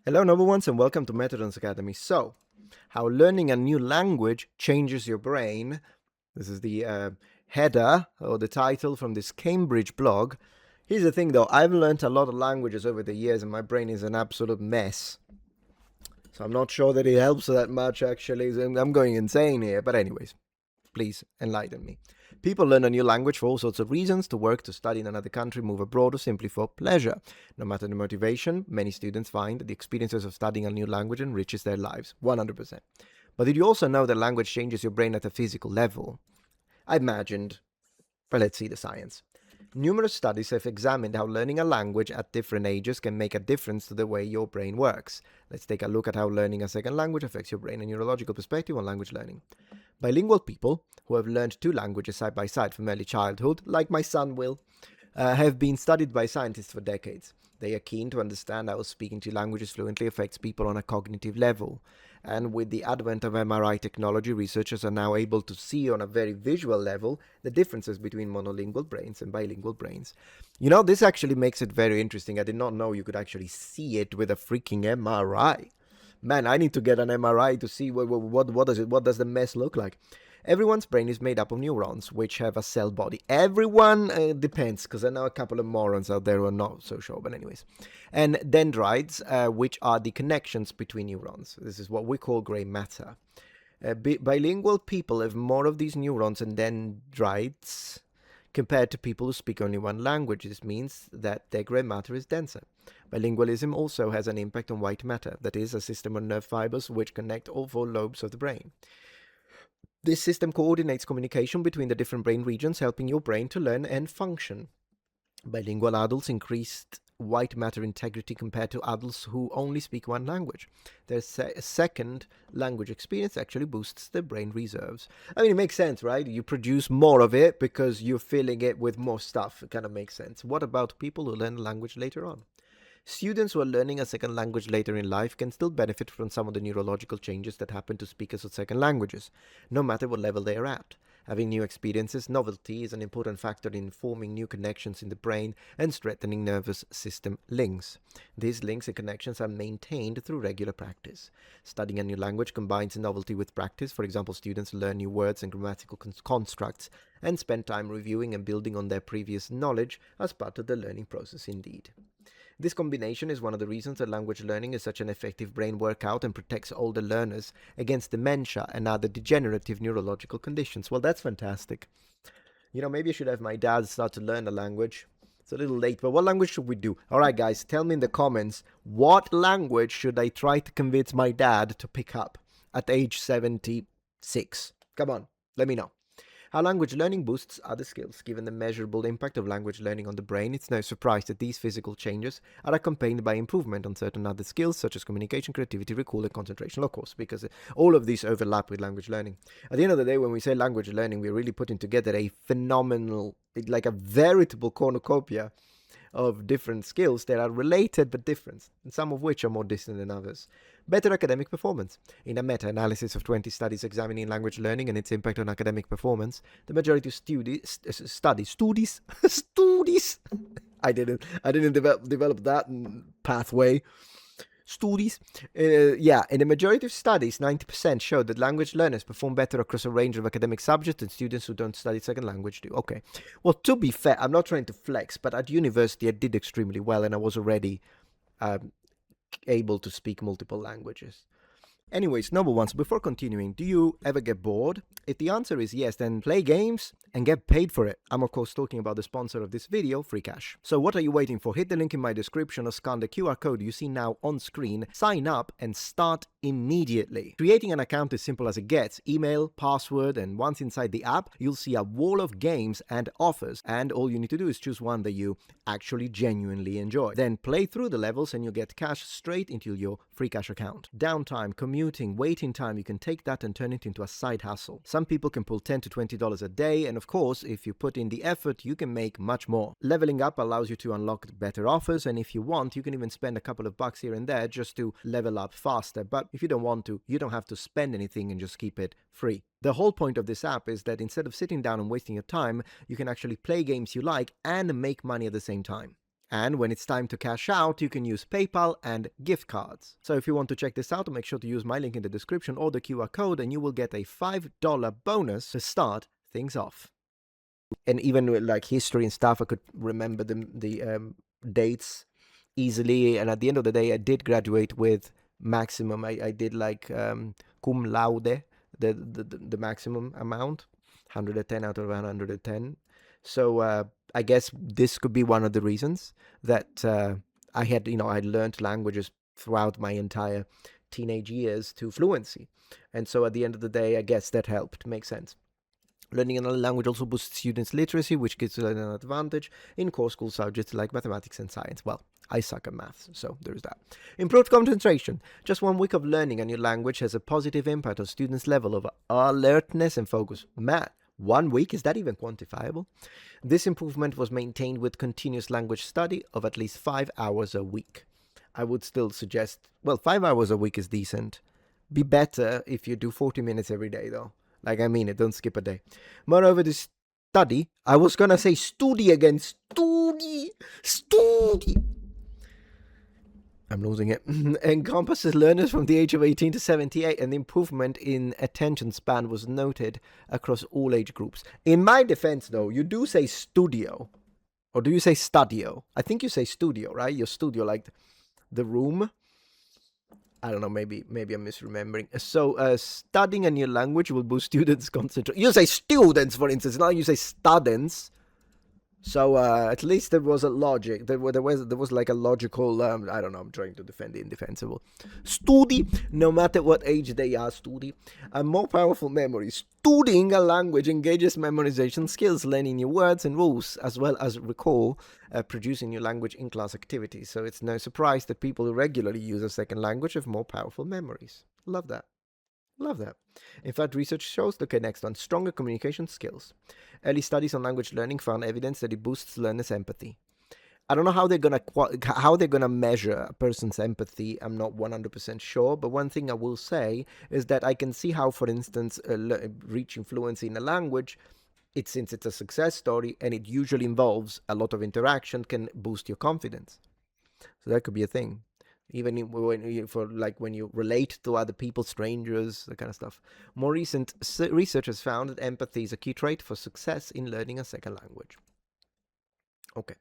Hello, number ones, and welcome to Metatron's Academy. So, how learning a new language changes your brain. This is the header or the title from this Cambridge blog. Here's the thing though, I've learned a lot of languages over the years and my brain is an absolute mess. So I'm not sure that it helps that much actually. I'm going insane here, but anyways, please enlighten me. People learn a new language for all sorts of reasons: to work, to study in another country, move abroad, or simply for pleasure. No matter the motivation, many students find that the experiences of studying a new language enriches their lives, 100%. But did you also know that language changes your brain at a physical level? I imagined, but let's see the science. Numerous studies have examined how learning a language at different ages can make a difference to the way your brain works. Let's take a look at how learning a second language affects your brain and neurological perspective on language learning. Bilingual people who have learned two languages side by side from early childhood, like my son will, have been studied by scientists for decades. They are keen to understand how speaking two languages fluently affects people on a cognitive level. And with the advent of MRI technology, researchers are now able to see on a very visual level the differences between monolingual brains and bilingual brains. You know, this actually makes it very interesting. I did not know you could actually see it with a freaking MRI. Man, I need to get an MRI to see what does the mess look like. Everyone's brain is made up of neurons, which have a cell body. Everyone depends, because I know a couple of morons out there who are not so sure, but anyways. And dendrites, which are the connections between neurons. This is what we call gray matter. Bilingual people have more of these neurons and dendrites compared to people who speak only one language. This means that their gray matter is denser. Bilingualism also has an impact on white matter, that is, a system of nerve fibers which connect all four lobes of the brain. This system coordinates communication between the different brain regions, helping your brain to learn and function. Bilingual adults increased white matter integrity compared to adults who only speak one language. Their second language experience actually boosts their brain reserves. I mean, it makes sense, right? You produce more of it because you're filling it with more stuff. It kind of makes sense. What about people who learn a language later on? Students who are learning a second language later in life can still benefit from some of the neurological changes that happen to speakers of second languages, no matter what level they are at. Having new experiences, novelty is an important factor in forming new connections in the brain and strengthening nervous system links. These links and connections are maintained through regular practice. Studying a new language combines novelty with practice. For example, students learn new words and grammatical constructs and spend time reviewing and building on their previous knowledge as part of the learning process indeed. This combination is one of the reasons that language learning is such an effective brain workout and protects older learners against dementia and other degenerative neurological conditions. Well, that's fantastic. You know, maybe I should have my dad start to learn a language. It's a little late, but what language should we do? All right, guys, tell me in the comments, what language should I try to convince my dad to pick up at age 76? Come on, let me know. How language learning boosts other skills. Given the measurable impact of language learning on the brain, it's no surprise that these physical changes are accompanied by improvement on certain other skills such as communication, creativity, recall, and concentration, of course, because all of these overlap with language learning. At the end of the day, when we say language learning, we're really putting together a phenomenal, like a veritable cornucopia of different skills that are related but different, and some of which are more distant than others. Better academic performance. In a meta-analysis of 20 studies examining language learning and its impact on academic performance, the majority of studies, I didn't develop that pathway. Studies. In the majority of studies, 90% showed that language learners perform better across a range of academic subjects than students who don't study second language do. Okay. Well, to be fair, I'm not trying to flex, but at university I did extremely well and I was already able to speak multiple languages. Anyways, number one, so before continuing, do you ever get bored? If the answer is yes, then play games and get paid for it. I'm of course talking about the sponsor of this video, Free Cash. So what are you waiting for? Hit the link in my description or scan the QR code you see now on screen, sign up and start immediately. Creating an account is simple as it gets. Email, password, and once inside the app, you'll see a wall of games and offers, and all you need to do is choose one that you actually genuinely enjoy. Then play through the levels and you'll get cash straight into your Free Cash account. Downtime, commuting, waiting time, you can take that and turn it into a side hustle. Some people can pull $10 to $20 a day, and of course, if you put in the effort, you can make much more. Leveling up allows you to unlock better offers, and if you want, you can even spend a couple of bucks here and there just to level up faster. But if you don't want to, you don't have to spend anything and just keep it free. The whole point of this app is that instead of sitting down and wasting your time, you can actually play games you like and make money at the same time. And when it's time to cash out, you can use PayPal and gift cards. So if you want to check this out, make sure to use my link in the description or the QR code, and you will get a $5 bonus to start things off. And even with like history and stuff, I could remember the dates easily. And at the end of the day, I did graduate with maximum. I did like cum laude, the maximum amount, 110 out of 110. So I guess this could be one of the reasons that I had, I learned languages throughout my entire teenage years to fluency. And so at the end of the day, I guess that helped. Makes sense. Learning another language also boosts students' literacy, which gives them an advantage in core school subjects like mathematics and science. Well, I suck at maths, so there's that. Improved concentration. Just 1 week of learning a new language has a positive impact on students' level of alertness and focus. Man, 1 week, is that even quantifiable? This improvement was maintained with continuous language study of at least 5 hours a week. I would still suggest, 5 hours a week is decent. Be better if you do 40 minutes every day, though. Like, I mean it, don't skip a day. Moreover, this study, I was gonna say studi again, studi. I'm losing it. Encompasses learners from the age of 18 to 78, and the improvement in attention span was noted across all age groups. In my defense, though, you do say studio. Or do you say studio? I think you say studio, right? Your studio, like the room. I don't know, maybe I'm misremembering. So studying a new language will boost students' concentration. You say students, for instance. Now you say students. So at least there was a logic. There was like a logical. I don't know. I'm trying to defend the indefensible. Studi, no matter what age they are, studi, a more powerful memory. Studying a language engages memorization skills, learning new words and rules, as well as recall, producing new language in class activities. So it's no surprise that people who regularly use a second language have more powerful memories. Love that. Love that. In fact, research shows, look at next one, stronger communication skills. Early studies on language learning found evidence that it boosts learners' empathy. I don't know how they're gonna measure a person's empathy. I'm not 100% sure, but one thing I will say is that I can see how, for instance, reaching fluency in a language, since it's a success story and it usually involves a lot of interaction, can boost your confidence. So that could be a thing. Even when you relate to other people, strangers, that kind of stuff. More recent research has found that empathy is a key trait for success in learning a second language. Okay.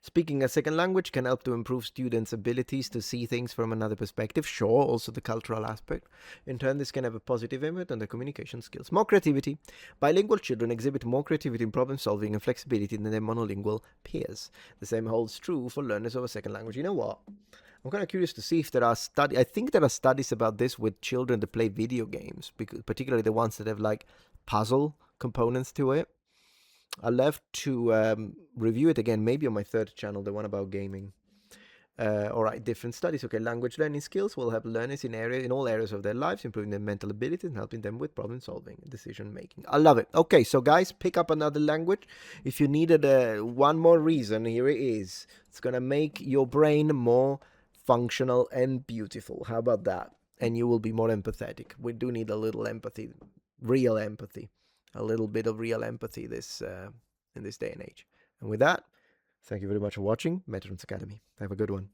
Speaking a second language can help to improve students' abilities to see things from another perspective. Sure, also the cultural aspect. In turn, this can have a positive impact on their communication skills. More creativity. Bilingual children exhibit more creativity in problem solving and flexibility than their monolingual peers. The same holds true for learners of a second language. You know what? I'm kind of curious to see if there are studies. I think there are studies about this with children that play video games, because particularly the ones that have like puzzle components to it. I'll have to review it again, maybe on my third channel, the one about gaming. All right, different studies. Okay, language learning skills will help learners in all areas of their lives, improving their mental abilities and helping them with problem solving and decision making. I love it. Okay, so guys, pick up another language. If you needed one more reason, here it is. It's gonna make your brain more functional and beautiful. How about that? And you will be more empathetic. We do need a little empathy, real empathy, a little bit of real empathy in this day and age. And with that, thank you very much for watching Metatron's Academy. Have a good one.